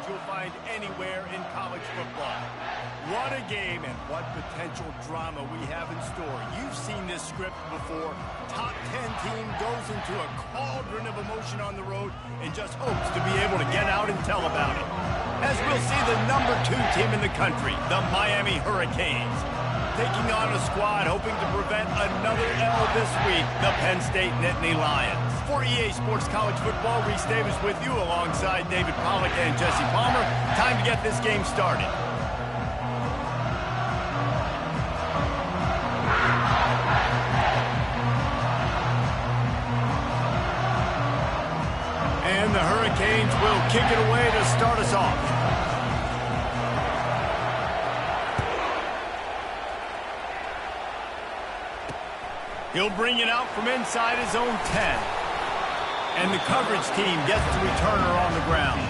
crowds you'll find anywhere in college football. What a game and what potential drama we have in store. You've seen this script before. Top 10 team goes into a cauldron of emotion on the road and just hopes to be able to get out and tell about it. As we'll see the number 2 team in the country, the Miami Hurricanes, taking on a squad hoping to prevent another L this week, the Penn State Nittany Lions. For EA Sports College Football, Reese Davis with you alongside David Pollack and Jesse Palmer. Time to get this game started. And the Hurricanes will kick it away to start us off. He'll bring it out from inside his own 10. And the coverage team gets the returner on the ground.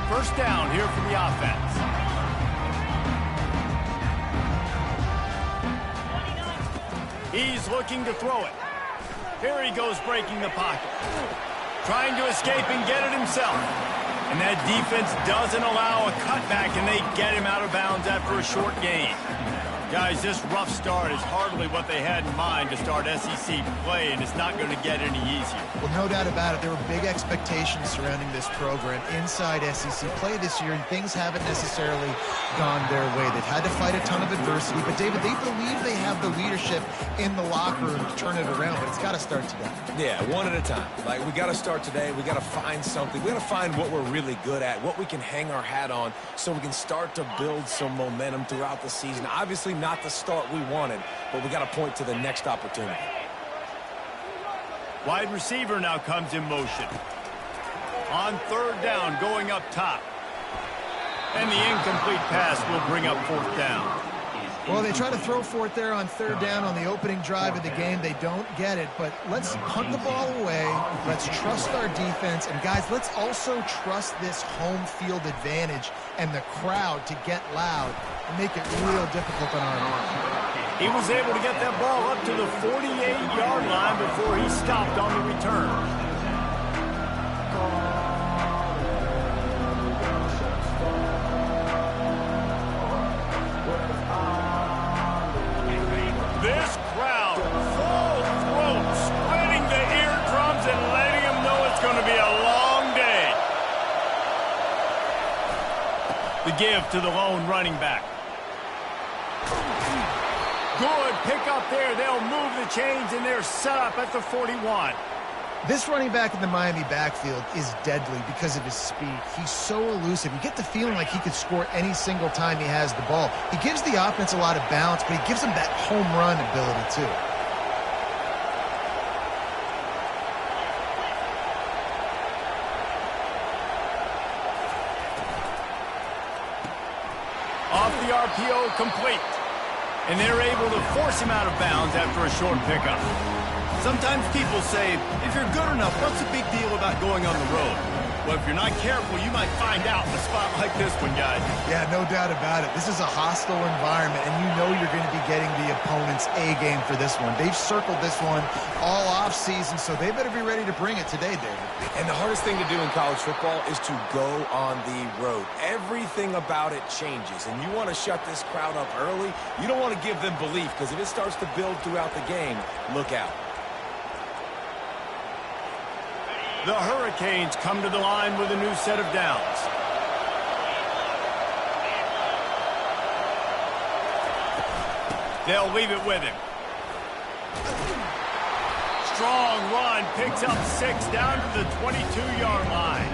First down here for the offense. He's looking to throw it. Here he goes breaking the pocket. Trying to escape and get it himself. And that defense doesn't allow a cutback, and they get him out of bounds after a short gain. Guys, this rough start is hardly what they had in mind to start SEC play, and it's not going to get any easier. Well, no doubt about it. There were big expectations surrounding this program inside SEC play this year, and things haven't necessarily gone their way. They've had to fight a ton of adversity, but, David, they believe they have the leadership in the locker room to turn it around, but it's got to start today. Yeah, one at a time. Like, we got to start today. We got to find something. We got to find what we're really good at, what we can hang our hat on, so we can start to build some momentum throughout the season. Obviously, not the start we wanted, but we got to point to the next opportunity. Wide receiver now comes in motion. On third down, going up top. And the incomplete pass will bring up fourth down. Well, they try to throw for it there on third down on the opening drive of the game. They don't get it, but let's punt the ball away. Let's trust our defense. And, guys, let's also trust this home field advantage and the crowd to get loud and make it real difficult on our end. He was able to get that ball up to the 48-yard line before he stopped on the return. This crowd, full throat, splitting the eardrums and letting them know it's going to be a long day. The give to the lone running back. Good pick up there. They'll move the chains, and they're set up at the 41. This running back in the Miami backfield is deadly because of his speed. He's so elusive. You get the feeling like he could score any single time he has the ball. He gives the offense a lot of balance, but he gives them that home run ability too. Off the RPO, complete. And they're able to force him out of bounds after a short pickup. Sometimes people say, if you're good enough, what's the big deal about going on the road? Well, if you're not careful, you might find out in a spot like this one, guys. Yeah, no doubt about it. This is a hostile environment, and you know you're going to be getting the opponent's A game for this one. They've circled this one all offseason, so they better be ready to bring it today, David. And the hardest thing to do in college football is to go on the road. Everything about it changes, and you want to shut this crowd up early. You don't want to give them belief, because if it starts to build throughout the game, look out. The Hurricanes come to the line with a new set of downs. They'll leave it with him. Strong run, picks up 6 down to the 22-yard line.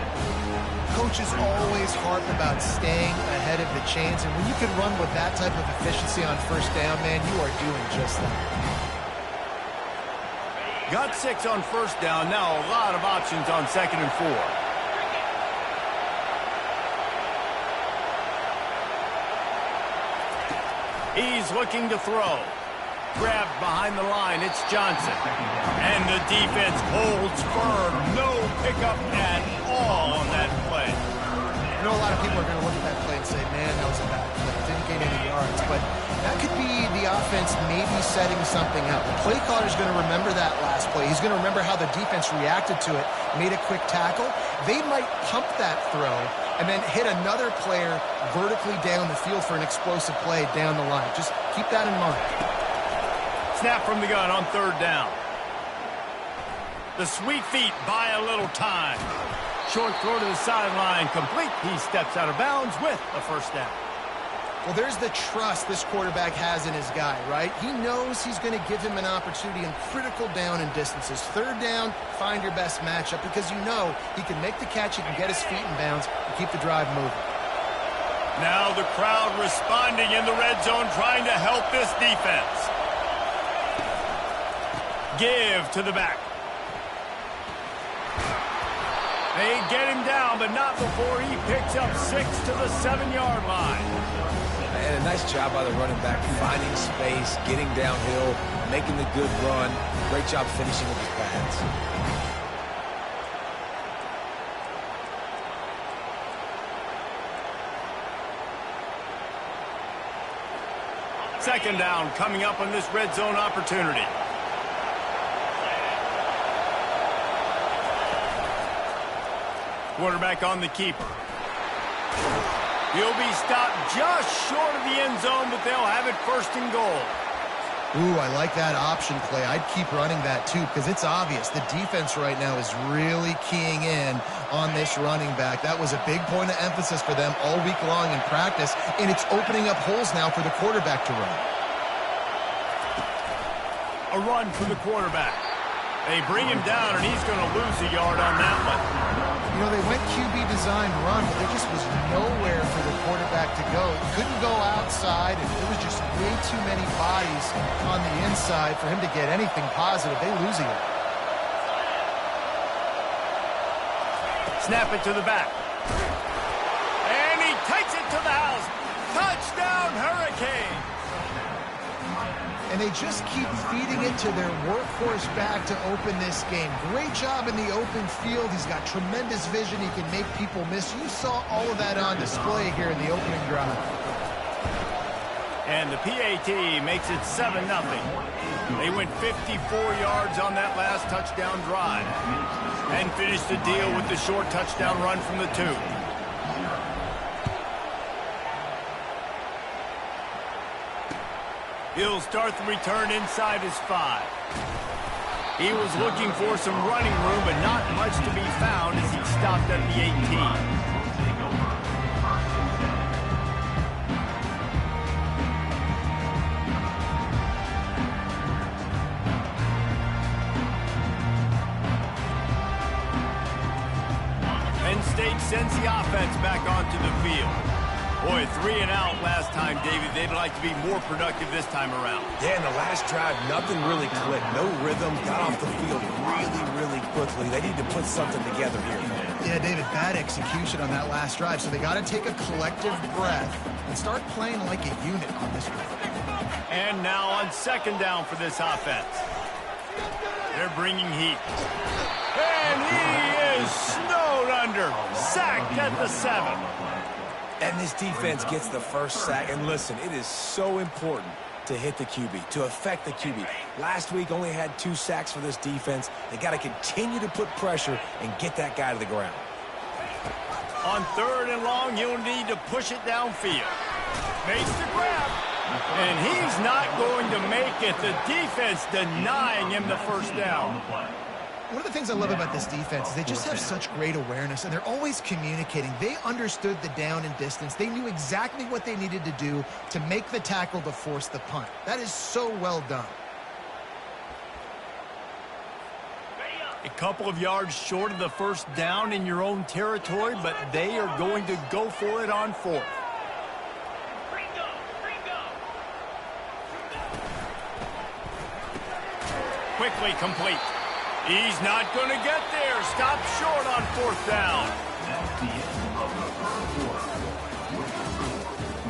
Coaches always harp about staying ahead of the chains, and when you can run with that type of efficiency on first down, man, you are doing just that. Got 6 on first down. Now a lot of options on 2nd and 4. He's looking to throw. Grabbed behind the line. It's Johnson. And the defense holds firm. No pickup at all on that play. know a lot of people are going to look at that play and say, man, that was a bad play. Didn't gain any yards. But that could be the offense maybe setting something up. The play caller's going to remember that last play. He's going to remember how the defense reacted to it, made a quick tackle. They might pump that throw and then hit another player vertically down the field for an explosive play down the line. Just keep that in mind. Snap from the gun on third down. The sweet feet buy a little time. Short throw to the sideline, complete. He steps out of bounds with a first down. Well, there's the trust this quarterback has in his guy, right? He knows he's going to give him an opportunity in critical down and distances. Third down, find your best matchup because you know he can make the catch, he can get his feet in bounds, and keep the drive moving. Now the crowd responding in the red zone, trying to help this defense. Give to the back. They get him down, but not before he picks up 6 to the 7-yard line. And a nice job by the running back, finding space, getting downhill, making the good run. Great job finishing with his pads. Second down coming up on this red zone opportunity. Quarterback on the keeper. He'll be stopped just short of the end zone, but they'll have it first and goal. Ooh, I like that option play. I'd keep running that too because it's obvious the defense right now is really keying in on this running back. That was a big point of emphasis for them all week long in practice, and it's opening up holes now for the quarterback to run. A run for the quarterback. They bring him down, and he's going to lose a yard on that one. You know, they went QB design run, but there just was nowhere for the quarterback to go. He couldn't go outside, and there was just way too many bodies on the inside for him to get anything positive. They lose it. Snap it to the back. And he takes it to the house. Touchdown, Hurricane. And they just keep feeding it to their workhorse back to open this game. Great job in the open field. He's got tremendous vision. He can make people miss. You saw all of that on display here in the opening drive. And the PAT makes it 7-0. They went 54 yards on that last touchdown drive and finished the deal with the short touchdown run from the 2. He'll start the return inside his 5. He was looking for some running room, but not much to be found as he stopped at the 18. Penn State sends the offense back onto the field. Boy, 3 and out last time, David. They'd like to be more productive this time around. Yeah, in the last drive, nothing really clicked. No rhythm, got off the field really quickly. They need to put something together here. Yeah, David, bad execution on that last drive, so they got to take a collective breath and start playing like a unit on this one. And now on second down for this offense. They're bringing heat. And he is snowed under. Sacked at the 7. And this defense gets the first sack. And listen, it is so important to hit the QB, to affect the QB. Last week only had 2 sacks for this defense. They got to continue to put pressure and get that guy to the ground. On third and long, you'll need to push it downfield. Makes the grab. And he's not going to make it. The defense denying him the first down. One of the things I love about this defense is they just have such great awareness, and they're always communicating. They understood the down and distance. They knew exactly what they needed to do to make the tackle to force the punt. That is so well done. A couple of yards short of the first down in your own territory, but they are going to go for it on 4th. Quickly complete. He's not going to get there. Stop short on 4th down. That's the end of the first quarter.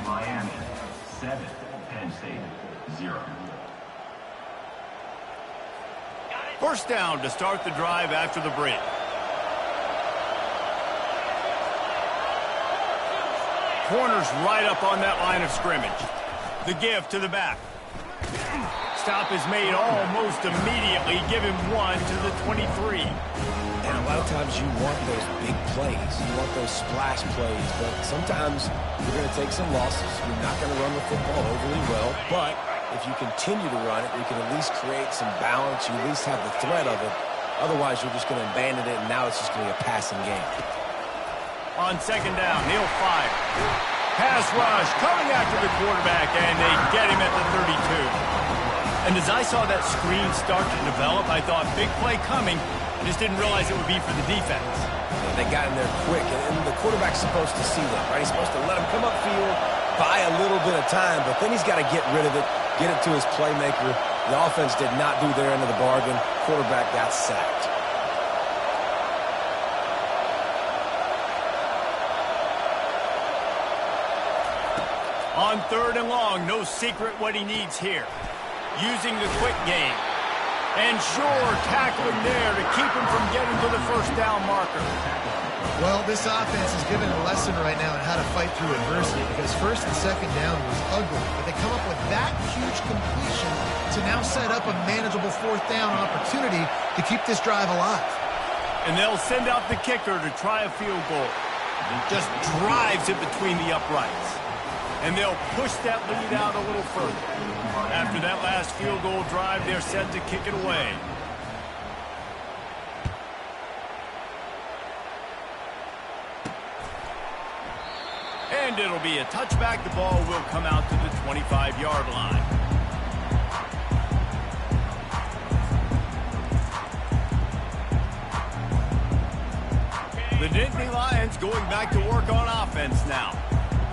Miami 7, Penn State 0. First down to start the drive after the break. Corner's right up on that line of scrimmage. The give to the back. Stop is made almost immediately. Give him 1 to the 23. And a lot of times you want those big plays. You want those splash plays. But sometimes you're going to take some losses. You're not going to run the football overly well. But if you continue to run it, you can at least create some balance. You at least have the threat of it. Otherwise, you're just going to abandon it, and now it's just going to be a passing game. On second down, he'll fire. Pass rush coming after the quarterback, and they get him at the 32. And as I saw that screen start to develop, I thought, big play coming. I just didn't realize it would be for the defense. Yeah, they got in there quick, and the quarterback's supposed to see that, right? He's supposed to let him come upfield, buy a little bit of time, but then he's got to get rid of it, get it to his playmaker. The offense did not do their end of the bargain. Quarterback got sacked. On third and long, no secret what he needs here. Using the quick game. And sure, tackling there to keep him from getting to the first down marker. Well, this offense is giving a lesson right now on how to fight through adversity because first and second down was ugly, but they come up with that huge completion to now set up a manageable fourth down opportunity to keep this drive alive. And they'll send out the kicker to try a field goal. Just drives it between the uprights. And they'll push that lead out a little further. After that last field goal drive, they're set to kick it away. And it'll be a touchback. The ball will come out to the 25-yard line. The Nittany Lions going back to work on offense now.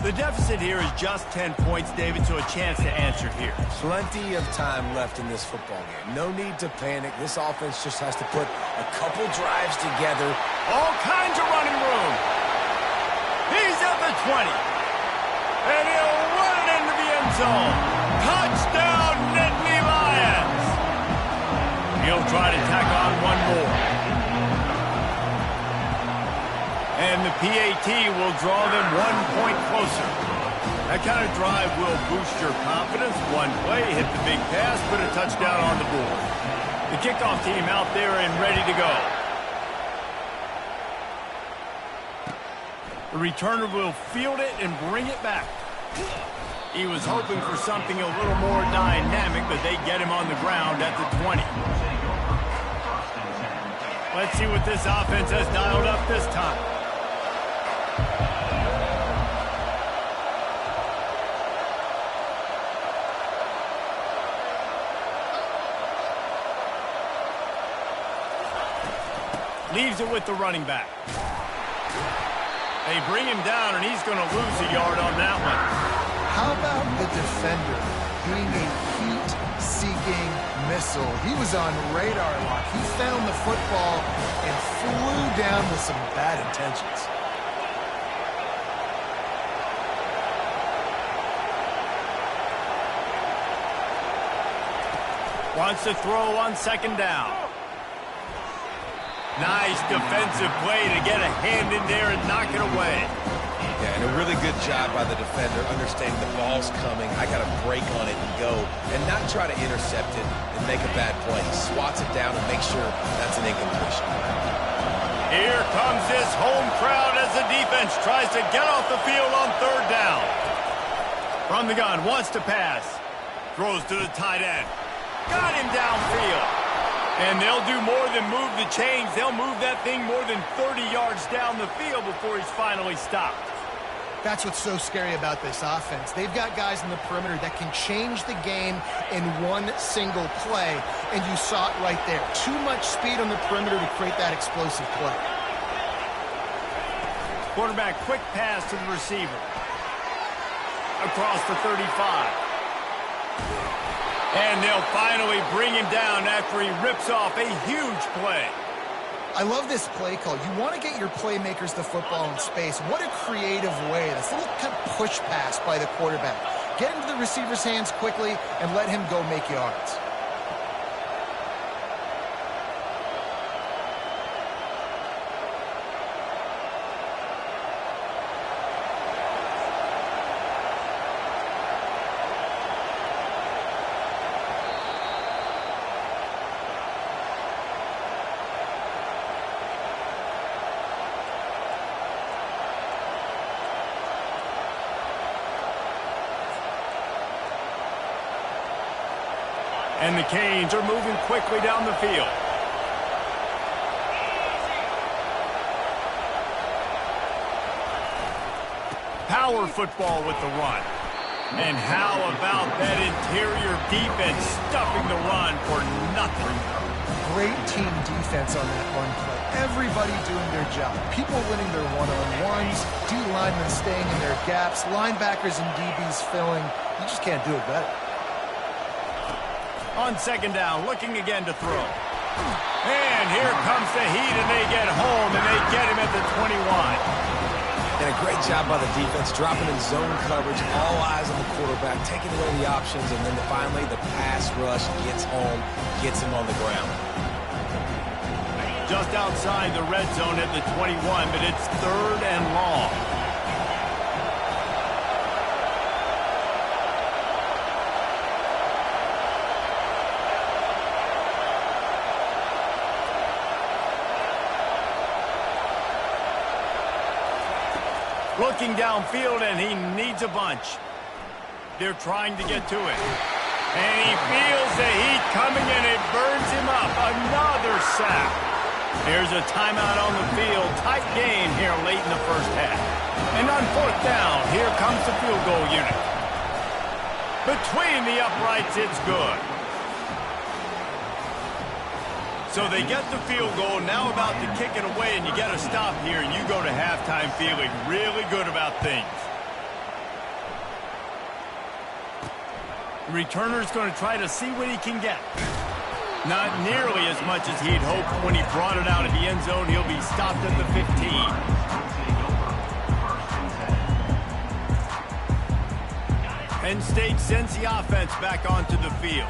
The deficit here is just 10 points, David, so a chance to answer here. Plenty of time left in this football game. No need to panic. This offense just has to put a couple drives together. All kinds of running room. He's at the 20. And he'll run it into the end zone. Touchdown, Nittany Lions. He'll try to tack on one more. And the PAT will draw them 1 point closer. That kind of drive will boost your confidence. One play, hit the big pass, put a touchdown on the board. The kickoff team out there and ready to go. The returner will field it and bring it back. He was hoping for something a little more dynamic, but they get him on the ground at the 20. Let's see what this offense has dialed up this time. Leaves it with the running back. They bring him down, and he's going to lose a yard on that one. How about the defender being a heat-seeking missile? He was on radar lock. He found the football and flew down with some bad intentions. Wants to throw on second down. Nice defensive play to get a hand in there and knock it away. Yeah, and a really good job by the defender, understanding the ball's coming. I got to break on it and go, and not try to intercept it and make a bad play. He swats it down and makes sure that's an incompletion. Here comes this home crowd as the defense tries to get off the field on third down. From the gun, wants to pass. Throws to the tight end. Got him downfield. And they'll do more than move the chains. They'll move that thing more than 30 yards down the field before he's finally stopped. That's what's so scary about this offense. They've got guys in the perimeter that can change the game in one single play, and you saw it right there. Too much speed on the perimeter to create that explosive play. Quarterback, quick pass to the receiver. Across the 35. And they'll finally bring him down after he rips off a huge play. I love this play call. You want to get your playmakers the football in space. What a creative way. This little kind of push pass by the quarterback. Get into the receiver's hands quickly and let him go make yards. And the Canes are moving quickly down the field. Power football with the run. And how about that interior defense stuffing the run for nothing? Great team defense on that run play. Everybody doing their job. People winning their one-on-ones, D linemen staying in their gaps, linebackers and DBs filling. You just can't do it better. On second down, looking again to throw. And here comes the heat, and they get home, and they get him at the 21. And a great job by the defense, dropping in zone coverage, all eyes on the quarterback, taking away the options, and then finally the pass rush gets home, gets him on the ground. Just outside the red zone at the 21, but it's 3rd and long. Looking downfield, and he needs a bunch. They're trying to get to it. And he feels the heat coming, and it burns him up. Another sack. Here's a timeout on the field. Tight game here late in the first half. And on 4th down, here comes the field goal unit. Between the uprights, it's good. So they get the field goal, now about to kick it away, and you get a stop here, and you go to halftime feeling really good about things. The returner's going to try to see what he can get. Not nearly as much as he'd hoped when he brought it out of the end zone. He'll be stopped at the 15. Penn State sends the offense back onto the field.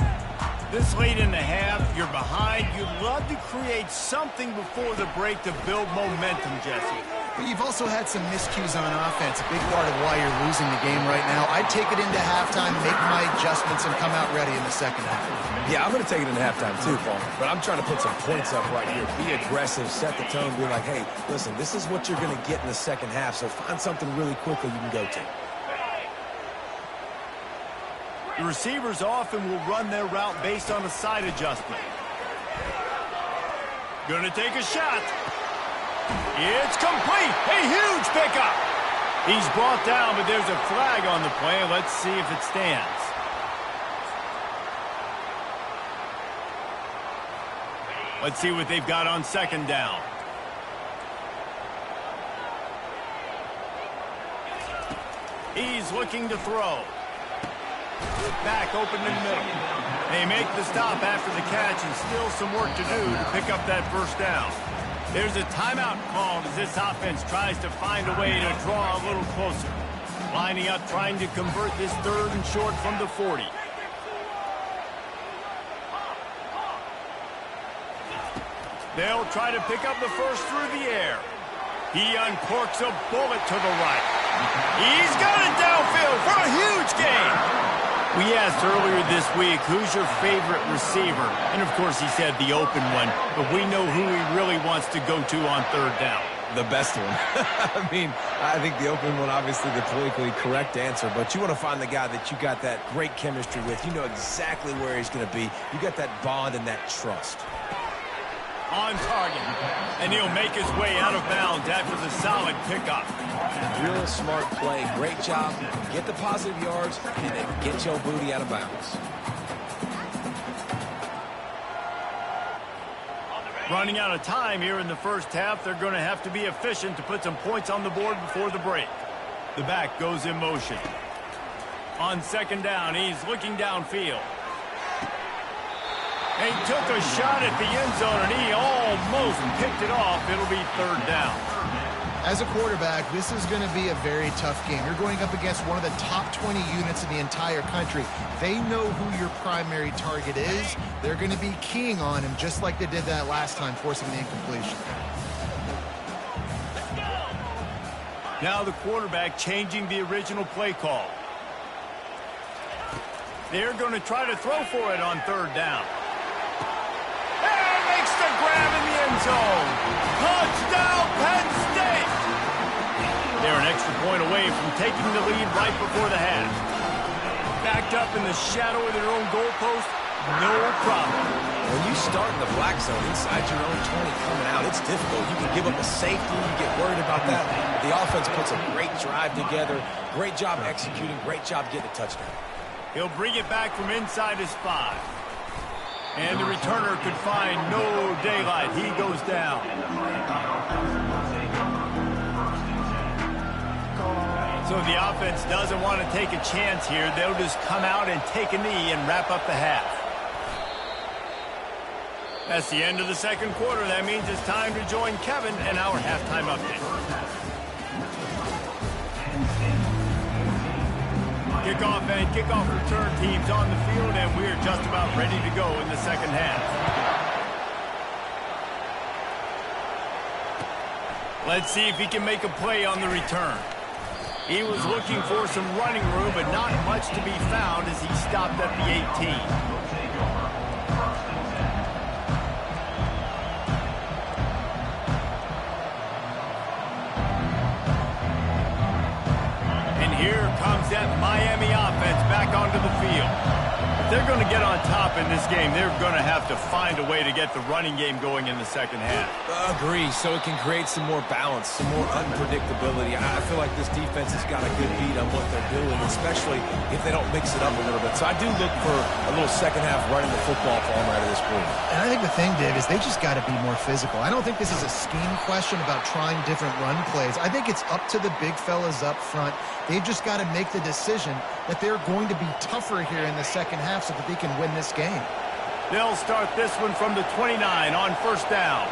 This late in the half, you're behind. You'd love to create something before the break to build momentum, Jesse. But you've also had some miscues on offense, a big part of why you're losing the game right now. I'd take it into halftime, make my adjustments, and come out ready in the second half. Yeah, I'm going to take it into halftime too, Paul. But I'm trying to put some points up right here. Be aggressive, set the tone, be like, hey, listen, this is what you're going to get in the second half, so find something really quickly you can go to. The receivers often will run their route based on a side adjustment. Gonna take a shot. It's complete. A huge pickup. He's brought down, but there's a flag on the play. Let's see if it stands. Let's see what they've got on second down. He's looking to throw. Back open in the middle. They make the stop after the catch, and still some work to do to pick up that first down. There's a timeout called as this offense tries to find a way to draw a little closer. Lining up, trying to convert this 3rd and short from the 40. They'll try to pick up the first through the air. He uncorks a bullet to the right. He's got it downfield for a huge gain. We asked earlier this week, who's your favorite receiver? And, of course, he said the open one, but we know who he really wants to go to on 3rd down. The best one. I mean, I think the open one, obviously the politically correct answer, but you want to find the guy that you got that great chemistry with. You know exactly where he's going to be. You got that bond and that trust. On target, and he'll make his way out of bounds after the solid pickup. Real smart play. Great job. Get the positive yards, and then get your booty out of bounds. Running out of time here in the first half. They're going to have to be efficient to put some points on the board before the break. The back goes in motion. On second down, he's looking downfield. He took a shot at the end zone, and he almost picked it off. It'll be 3rd down. As a quarterback, this is going to be a very tough game. You're going up against one of the top 20 units in the entire country. They know who your primary target is. They're going to be keying on him, just like they did that last time, forcing the incompletion. Now the quarterback changing the original play call. They're going to try to throw for it on 3rd down. Makes the grab in the end zone. Touchdown, Penn State! They're an extra point away from taking the lead right before the half. Backed up in the shadow of their own goalpost, no problem. When you start in the black zone inside your own 20 coming out, it's difficult. You can give up a safety. You get worried about that. But the offense puts a great drive together. Great job executing. Great job getting a touchdown. He'll bring it back from inside his 5. And the returner could find no daylight. He goes down. So the offense doesn't want to take a chance here. They'll just come out and take a knee and wrap up the half. That's the end of the second quarter. That means it's time to join Kevin and our halftime update. Kickoff and kickoff return teams on the field, and we're just about ready to go in the second half. Let's see if he can make a play on the return. He was looking for some running room, but not much to be found as he stopped at the 18. Here comes that Miami offense back onto the field. If they're going to get on top in this game, they're going to have to find a way to get the running game going in the second half. Agree, so it can create some more balance, some more unpredictability. I feel like this defense has got a good beat on what they're doing, especially if they don't mix it up a little bit. So I do look for a little second half running the football form out of this group. And I think the thing, Dave, is they just got to be more physical. I don't think this is a scheme question about trying different run plays. I think it's up to the big fellas up front. They've just got to make the decision that they're going to be tougher here in the second half so that they can win this game. They'll start this one from the 29 on first down.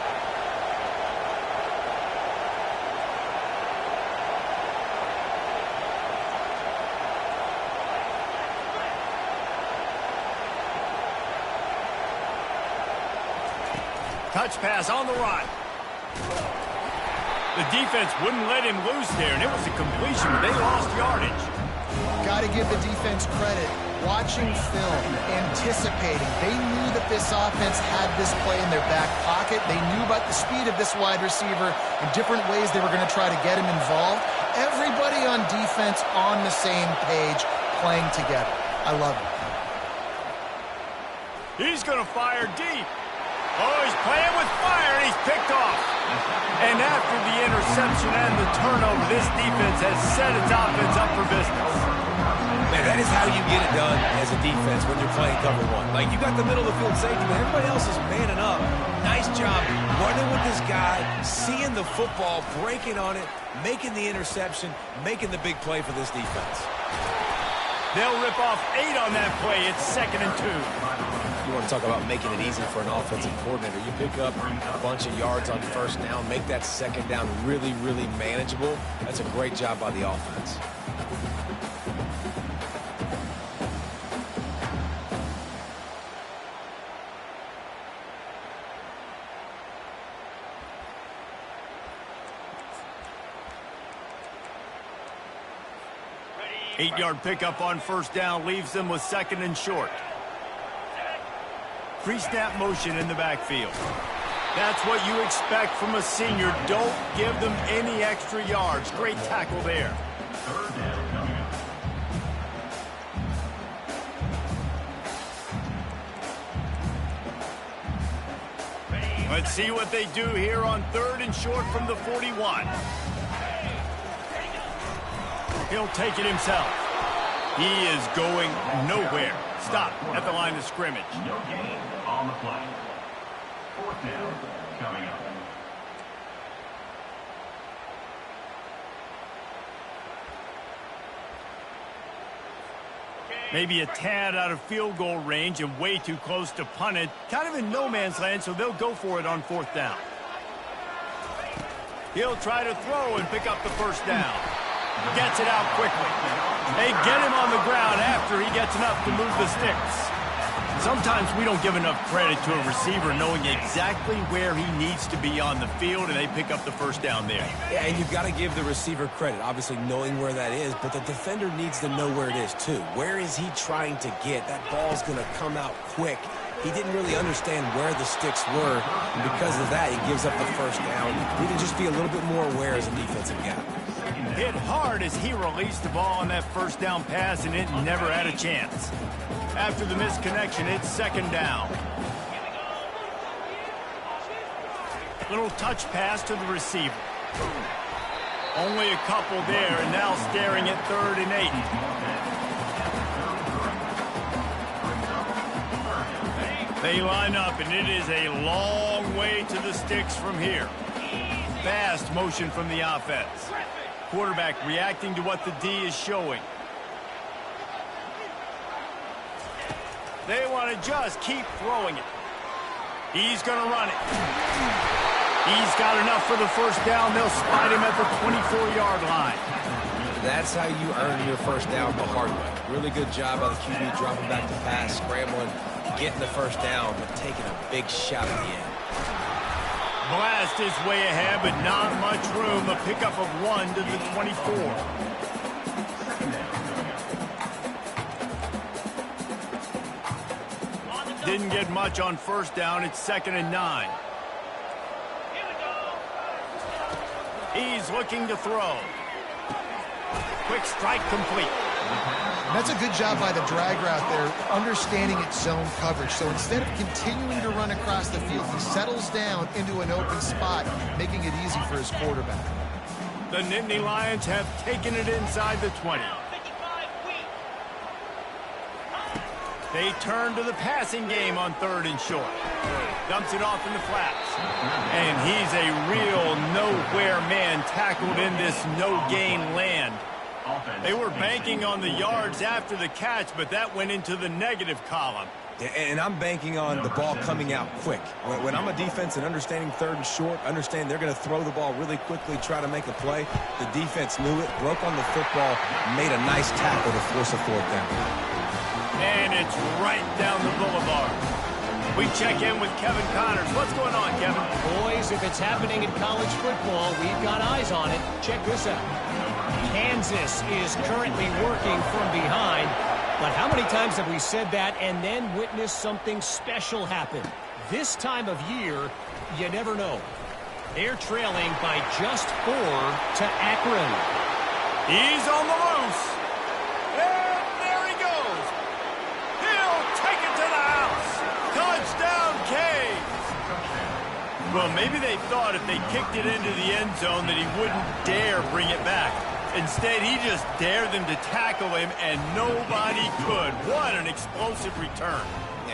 Touch pass on the run. The defense wouldn't let him loose there, and it was a completion, but they lost yardage. Got to give the defense credit. Watching film, anticipating. They knew that this offense had this play in their back pocket. They knew about the speed of this wide receiver and different ways they were going to try to get him involved. Everybody on defense on the same page, playing together. I love it. He's going to fire deep. Oh, he's playing with fire, and he's picked off. And after the interception and the turnover, this defense has set its offense up for business. Man, that is how you get it done as a defense when you're playing cover one. Like, you got the middle of the field safety, but everybody else is manning up. Nice job running with this guy, seeing the football, breaking on it, making the interception, making the big play for this defense. They'll rip off 8 on that play. It's 2nd and 2. You want to talk about making it easy for an offensive coordinator. You pick up a bunch of yards on first down, make that second down really, really manageable. That's a great job by the offense. Eight-yard pickup on first down leaves them with 2nd and short. Pre-snap motion in the backfield. That's what you expect from a senior. Don't give them any extra yards. Great tackle there. Let's see what they do here on 3rd and short from the 41. He'll take it himself. He is going nowhere. Stop at the line of scrimmage. No gain on the play. 4th down coming up. Maybe a tad out of field goal range and way too close to punt it. Kind of in no man's land, so they'll go for it on 4th down. He'll try to throw and pick up the first down. Gets it out quickly. They get him on the ground after he gets enough to move the sticks. Sometimes we don't give enough credit to a receiver knowing exactly where he needs to be on the field, and they pick up the first down there. Yeah, and you've got to give the receiver credit, obviously knowing where that is, but the defender needs to know where it is too. Where is he trying to get? That ball's going to come out quick. He didn't really understand where the sticks were, and because of that, he gives up the first down. He can just be a little bit more aware as a defensive guy. hit hard as he released the ball on that first down pass, and it never had a chance. After the misconnection, it's second down. Little touch pass to the receiver. Only a couple there, and now staring at 3rd and 8. They line up, and it is a long way to the sticks from here. Fast motion from the offense. Quarterback reacting to what the D is showing. They want to just keep throwing it. He's going to run it. He's got enough for the first down. They'll spot him at the 24-yard line. That's how you earn your first down the hard way. Really good job by the QB dropping back to pass, scrambling, getting the first down, but taking a big shot at the end. Blast is way ahead, but not much room. A pickup of 1 to the 24. Didn't get much on first down. It's 2nd and 9. He's looking to throw. Quick strike complete. That's a good job by the drag route there, understanding its zone coverage. So instead of continuing to run across the field, he settles down into an open spot, making it easy for his quarterback. The Nittany Lions have taken it inside the 20. They turn to the passing game on 3rd and short. Dumps it off in the flats. And he's a real nowhere man tackled in this no-gain land. They were banking on the yards after the catch, but that went into the negative column. And I'm banking on the ball coming out quick. When I'm a defense and understanding 3rd and short, understand they're going to throw the ball really quickly, try to make a play. The defense knew it, broke on the football, made a nice tackle to force a 4th down. And it's right down the boulevard. We check in with Kevin Connors. What's going on, Kevin? Boys, if it's happening in college football, we've got eyes on it. Check this out. Kansas is currently working from behind. But how many times have we said that and then witnessed something special happen? This time of year, you never know. They're trailing by just 4 to Akron. He's on the loose. And there he goes. He'll take it to the house. Touchdown, Canes. Well, maybe they thought if they kicked it into the end zone that he wouldn't dare bring it back. Instead, he just dared them to tackle him, and nobody could. What an explosive return.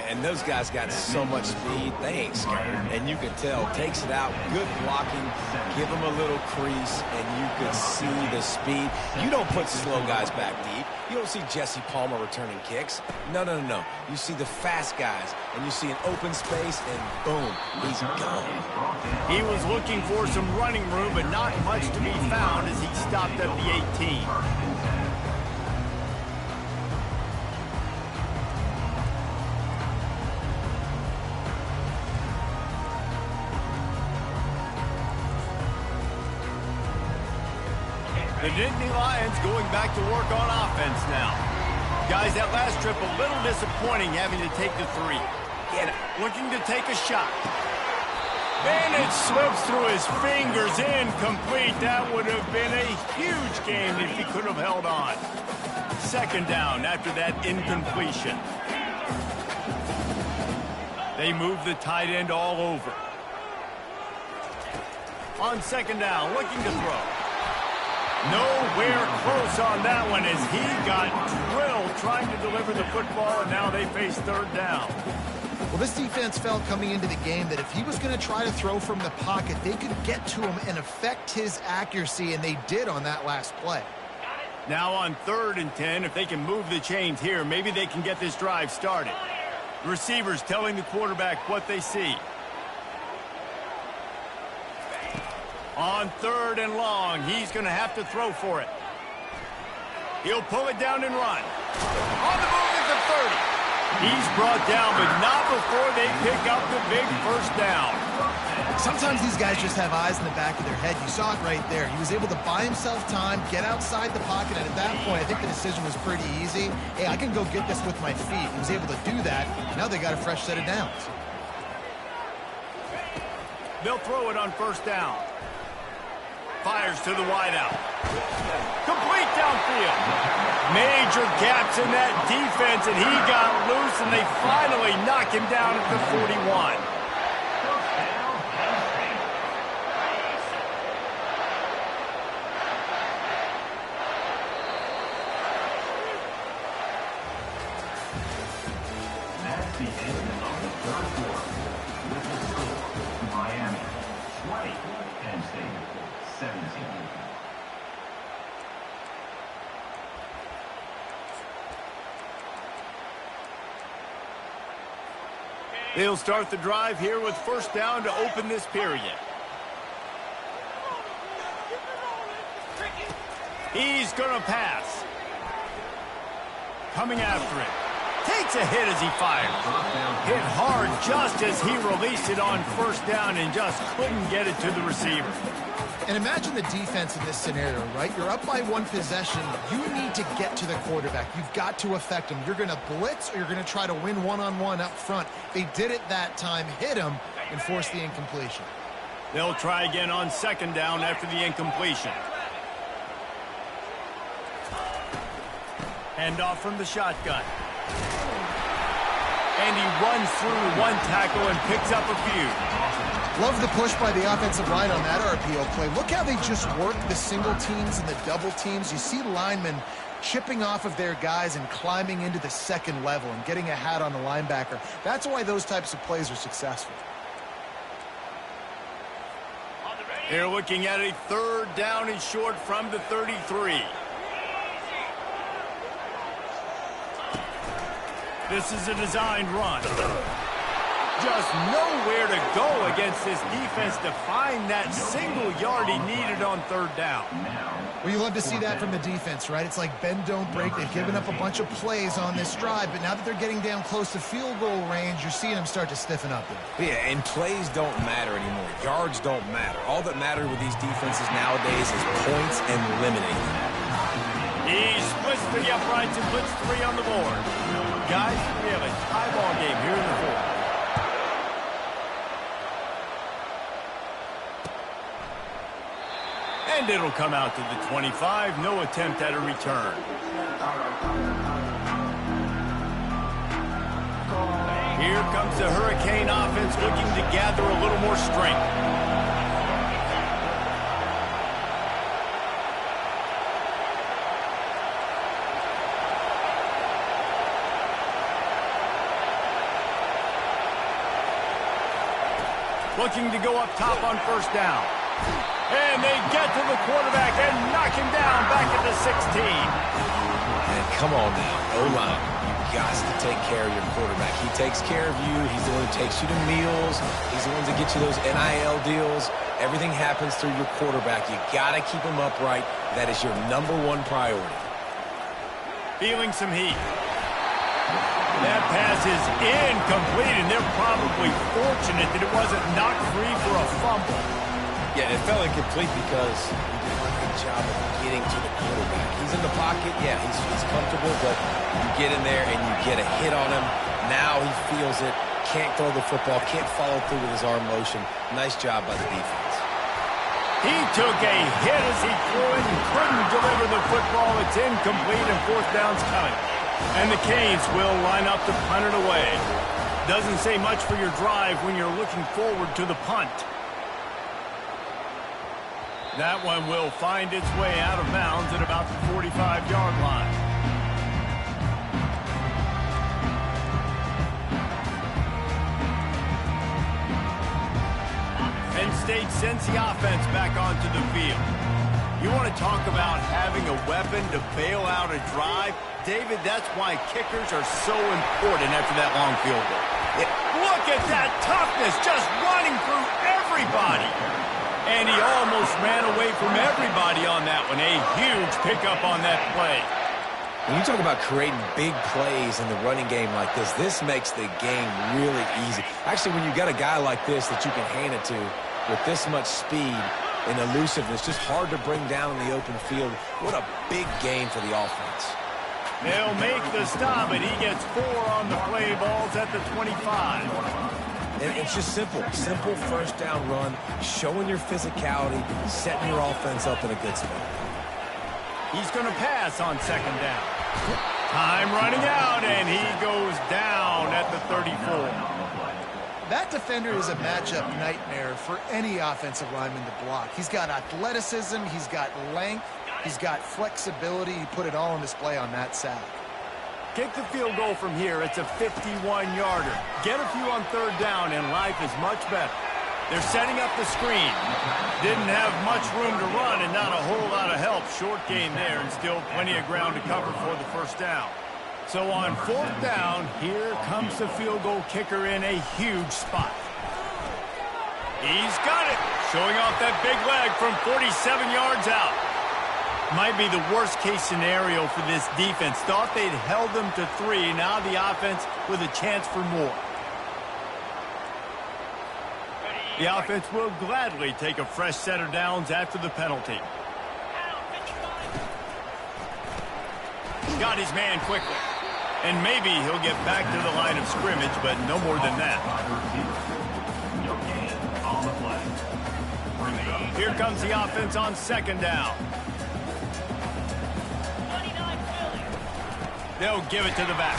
And those guys got so much speed, they ain't scared. And you can tell, takes it out, good blocking, give them a little crease, and you can see the speed. You don't put slow guys back deep. You don't see Jesse Palmer returning kicks. No. You see the fast guys, and you see an open space, and boom, he's gone. He was looking for some running room, but not much to be found as he stopped at the 18. The Nittany Lions going back to work on offense now. Guys, that last trip a little disappointing having to take the 3. Looking to take a shot. And it slips through his fingers, incomplete. That would have been a huge game if he could have held on. 2nd down after that incompletion. They move the tight end all over. On 2nd down, looking to throw. Nowhere close on that one as he got drilled trying to deliver the football, and now they face 3rd down. Well, this defense felt coming into the game that if he was going to try to throw from the pocket, they could get to him and affect his accuracy, and they did on that last play. Now on 3rd and 10, if they can move the chains here, maybe they can get this drive started. The receivers telling the quarterback what they see. On 3rd and long, he's going to have to throw for it. He'll pull it down and run. On the move at the 30. He's brought down, but not before they pick up the big first down. Sometimes these guys just have eyes in the back of their head. You saw it right there. He was able to buy himself time, get outside the pocket, and at that point, I think the decision was pretty easy. Hey, I can go get this with my feet. He was able to do that. Now they got a fresh set of downs. They'll throw it on 1st down. Fires to the wideout. Complete downfield. Major gaps in that defense, and he got loose, and they finally knock him down at the 41. That's the end of the third quarter. With the score, Miami 20, Penn State 17. They'll start the drive here with first down to open this period. He's going to pass. Coming after it. Takes a hit as he fires. Hit hard just as he released it on first down and just couldn't get it to the receiver. And imagine the defense in this scenario, right? You're up by one possession. You need to get to the quarterback. You've got to affect him. You're going to blitz or you're going to try to win one-on-one up front. They did it that time, hit him, and forced the incompletion. They'll try again on second down after the incompletion. Hand off from the shotgun. And he runs through one tackle and picks up a few. Love the push by the offensive line on that RPO play. Look how they just work the single teams and the double teams. You see linemen chipping off of their guys and climbing into the second level and getting a hat on the linebacker. That's why those types of plays are successful. They're looking at a third down and short from the 33. This is a designed run. Just nowhere to go against this defense to find that single yard he needed on third down. Well, you love to see that from the defense, right? It's like bend, don't break. They've given up a bunch of plays on this drive, but now that they're getting down close to field goal range, you're seeing them start to stiffen up there. Yeah, and plays don't matter anymore. Yards don't matter. All that matters with these defenses nowadays is points and limiting them. He splits to the uprights and puts 3 on the board. Guys, we have a tie ball game here in the fourth. And it'll come out to the 25. No attempt at a return. Here comes the Hurricane offense looking to gather a little more strength. Looking to go up top on first down. And they get to the quarterback and knock him down back at the 16. And come on now, O-line. You've got to take care of your quarterback. He takes care of you. He's the one who takes you to meals. He's the one that gets you those NIL deals. Everything happens through your quarterback. You got to keep him upright. That is your #1 priority. Feeling some heat. That pass is incomplete, and they're probably fortunate that it wasn't knocked free for a fumble. Yeah, it fell incomplete because he did a great job of getting to the quarterback. He's in the pocket. Yeah, he's comfortable, but you get in there and you get a hit on him. Now he feels it. Can't throw the football. Can't follow through with his arm motion. Nice job by the defense. He took a hit as he threw it and couldn't deliver the football. It's incomplete, and fourth down's coming. And the Canes will line up to punt it away. Doesn't say much for your drive when you're looking forward to the punt. That one will find its way out of bounds at about the 45-yard line. Penn State sends the offense back onto the field. You want to talk about having a weapon to bail out a drive? David, that's why kickers are so important after that long field goal. Look at that toughness, just running through everybody. And he almost ran away from everybody on that one. A huge pickup on that play. When you talk about creating big plays in the running game like this makes the game really easy. Actually, when you got a guy like this that you can hand it to with this much speed and elusiveness, just hard to bring down in the open field. What a big game for the offense. They'll make the stop, and he gets 4 on the play balls at the 25. And it's just simple first down run, showing your physicality, setting your offense up in a good spot. He's going to pass on second down. Time running out, and he goes down at the 34. That defender is a matchup nightmare for any offensive lineman to block. He's got athleticism, he's got length, he's got flexibility. He put it all on display on that sack. Kick the field goal from here. It's a 51-yarder. Get a few on third down, and life is much better. They're setting up the screen. Didn't have much room to run and not a whole lot of help. Short gain there, and still plenty of ground to cover for the first down. So on fourth down, here comes the field goal kicker in a huge spot. He's got it. Showing off that big leg from 47 yards out. Might be the worst-case scenario for this defense. Thought they'd held them to 3. Now the offense with a chance for more. The offense will gladly take a fresh set of downs after the penalty. Got his man quickly. And maybe he'll get back to the line of scrimmage, but no more than that. Here comes the offense on second down. They'll give it to the back.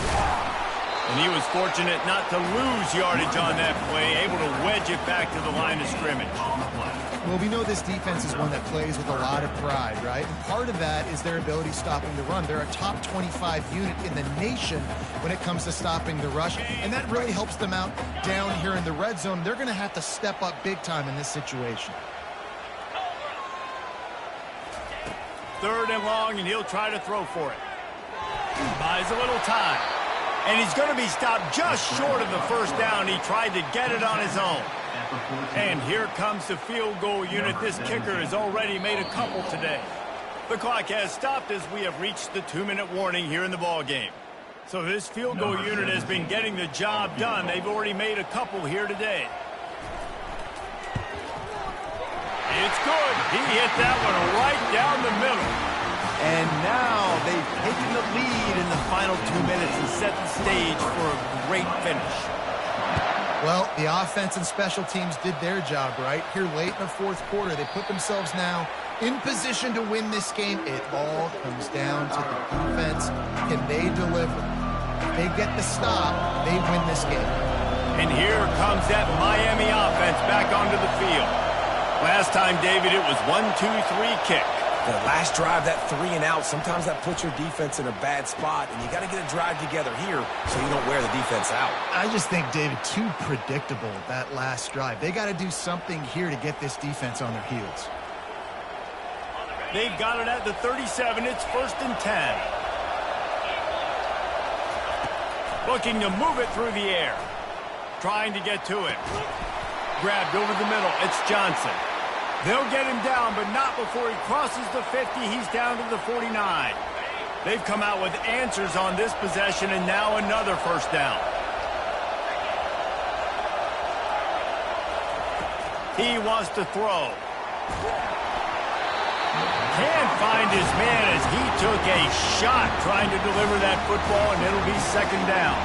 And he was fortunate not to lose yardage on that play, able to wedge it back to the line of scrimmage. Well, we know this defense is one that plays with a lot of pride, right? And part of that is their ability stopping the run. They're a top 25 unit in the nation when it comes to stopping the rush, and that really helps them out down here in the red zone. They're going to have to step up big time in this situation. Third and long, and he'll try to throw for it. Buys a little time. And he's going to be stopped just short of the first down. He tried to get it on his own. And here comes the field goal unit. This kicker has already made a couple today. The clock has stopped as we have reached the 2-minute warning here in the ball game. So this field goal unit has been getting the job done. They've already made a couple here today. It's good. He hit that one right down the middle. And now they've taken the lead in the final 2 minutes and set the stage for a great finish. Well, the offense and special teams did their job, right? Here late in the fourth quarter, they put themselves now in position to win this game. It all comes down to the defense. Can they deliver? If they get the stop, they win this game. And here comes that Miami offense back onto the field. Last time, David, it was 1-2-3 kick. The last drive, that 3 and out, sometimes that puts your defense in a bad spot, and you got to get a drive together here so you don't wear the defense out. I just think, David, too predictable, that last drive. They got to do something here to get this defense on their heels. They've got it at the 37. It's 1st and 10. Looking to move it through the air. Trying to get to it. Grabbed over the middle. It's Johnson. They'll get him down, but not before he crosses the 50. He's down to the 49. They've come out with answers on this possession, and now another first down. He wants to throw. Can't find his man as he took a shot trying to deliver that football, and it'll be second down.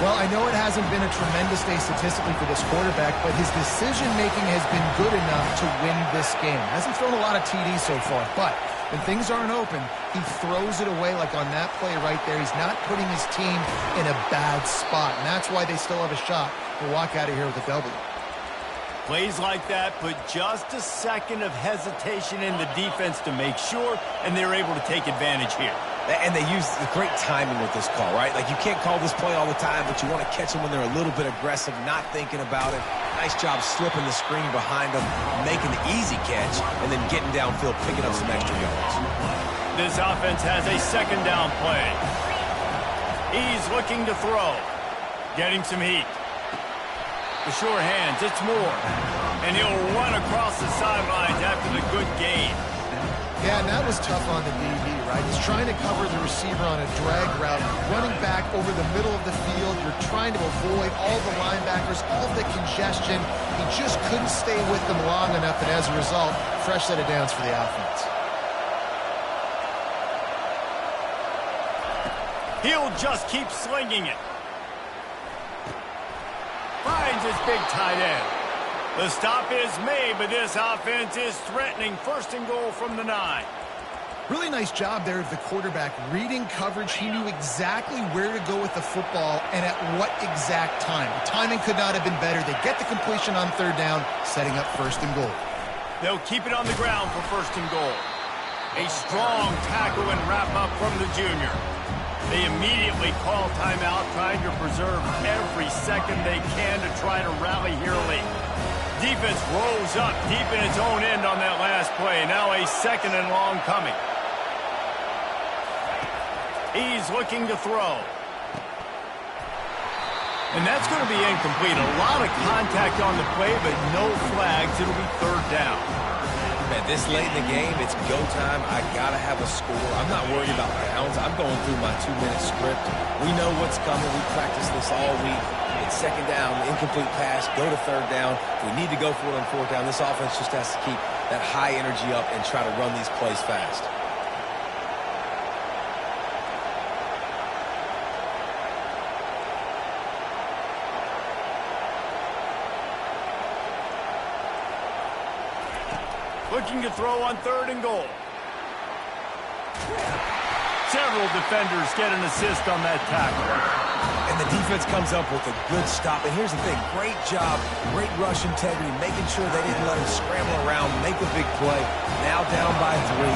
Well, I know it hasn't been a tremendous day statistically for this quarterback, but his decision-making has been good enough to win this game. Hasn't thrown a lot of TDs so far, but when things aren't open, he throws it away like on that play right there. He's not putting his team in a bad spot, and that's why they still have a shot to walk out of here with a W. Plays like that put just a second of hesitation in the defense to make sure, and they're able to take advantage here. And they use the great timing with this call, right? Like, you can't call this play all the time, but you want to catch them when they're a little bit aggressive, not thinking about it. Nice job slipping the screen behind them, making the easy catch, and then getting downfield, picking up some extra yards. This offense has a second down play. He's looking to throw. Getting some heat. The sure hands, it's Moore. And he'll run across the sidelines after the good gain. Yeah, and that was tough on the DB, right? He's trying to cover the receiver on a drag route, running back over the middle of the field. You're trying to avoid all the linebackers, all the congestion. He just couldn't stay with them long enough, and as a result, fresh set of downs for the offense. He'll just keep slinging it. Fires finds his big tight end. The stop is made, but this offense is threatening. First and goal from the 9. Really nice job there of the quarterback reading coverage. He knew exactly where to go with the football and at what exact time. The timing could not have been better. They get the completion on third down, setting up first and goal. They'll keep it on the ground for first and goal. A strong tackle and wrap up from the junior. They immediately call timeout, trying to preserve every second they can to try to rally here late. Defense rolls up deep in its own end on that last play. Now a second and long coming. He's looking to throw. And that's going to be incomplete. A lot of contact on the play, but no flags. It'll be third down. Man, this late in the game, it's go time. I got to have a score. I'm not worried about downs. I'm going through my 2-minute script. We know what's coming. We practiced this all week. It's second down, incomplete pass, go to third down. If we need to go for it on fourth down, this offense just has to keep that high energy up and try to run these plays fast. Looking to throw on third and goal. Several defenders get an assist on that tackle. And the defense comes up with a good stop. And here's the thing, great job, great rush integrity, making sure they didn't let him scramble around, make a big play. Now down by 3,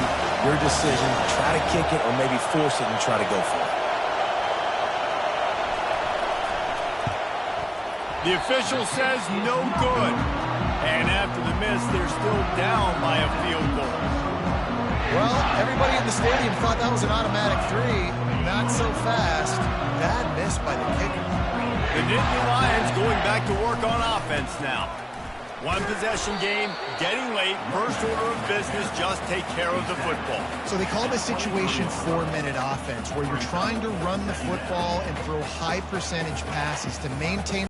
your decision, try to kick it or maybe force it and try to go for it. The official says no good. And after the miss, they're still down by a field goal. Well, everybody in the stadium thought that was an automatic 3. Not so fast. Bad miss by the kicker. The Nittany Lions going back to work on offense now. One possession game, getting late, first order of business, just take care of the football. So they call this situation 4-minute offense, where you're trying to run the football and throw high percentage passes to maintain